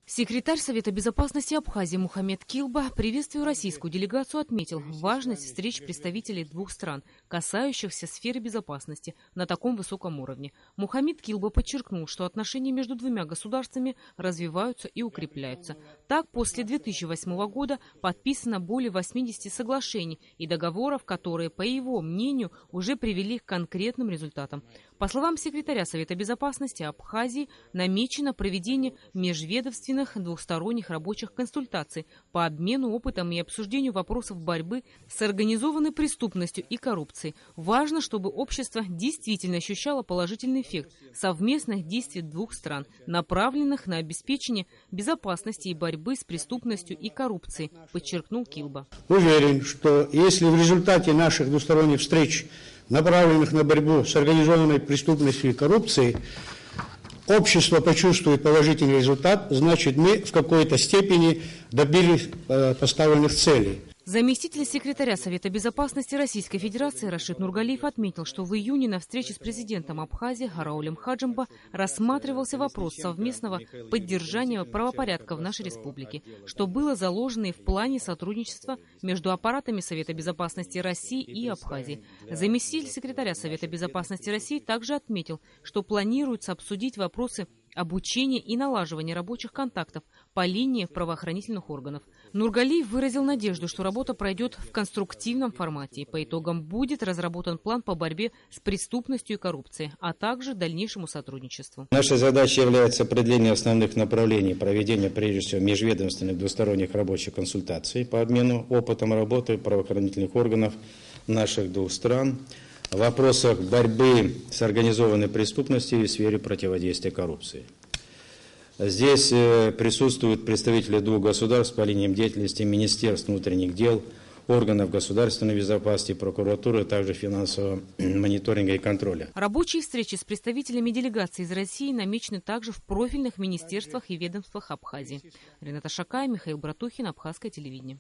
Секретарь Совета безопасности Абхазии Мухаммед Килба, приветствуя российскую делегацию, отметил важность встреч представителей двух стран, касающихся сферы безопасности на таком высоком уровне. Мухаммед Килба подчеркнул, что отношения между двумя государствами развиваются и укрепляются. Так, после 2008 года подписано более 80 соглашений и договоров, которые, по его мнению, уже привели к конкретным результатам. По словам секретаря Совета безопасности Абхазии, намечено проведение межведомственных двухсторонних рабочих консультаций по обмену опытом и обсуждению вопросов борьбы с организованной преступностью и коррупцией. Важно, чтобы общество действительно ощущало положительный эффект совместных действий двух стран, направленных на обеспечение безопасности и борьбы с преступностью и коррупцией, подчеркнул Килба. Уверен, что если в результате наших двусторонних встреч, направленных на борьбу с организованной преступностью и коррупцией, общество почувствует положительный результат, значит, мы в какой-то степени добились поставленных целей. Заместитель секретаря Совета безопасности Российской Федерации Рашид Нургалиев отметил, что в июне на встрече с президентом Абхазии Раулем Хаджимба рассматривался вопрос совместного поддержания правопорядка в нашей республике, что было заложено и в плане сотрудничества между аппаратами Совета безопасности России и Абхазии. Заместитель секретаря Совета безопасности России также отметил, что планируется обсудить вопросы обучения и налаживания рабочих контактов по линии правоохранительных органов. Нургалиев выразил надежду, что работа пройдет в конструктивном формате и по итогам будет разработан план по борьбе с преступностью и коррупцией, а также дальнейшему сотрудничеству. Наша задача является определение основных направлений проведения, прежде всего, межведомственных двусторонних рабочих консультаций по обмену опытом работы правоохранительных органов наших двух стран в вопросах борьбы с организованной преступностью и в сфере противодействия коррупции. Здесь присутствуют представители двух государств по линиям деятельности Министерств внутренних дел, органов государственной безопасности, прокуратуры, а также финансового мониторинга и контроля. Рабочие встречи с представителями делегации из России намечены также в профильных министерствах и ведомствах Абхазии. Рената Шакай, Михаил Братухин, Абхазское телевидение.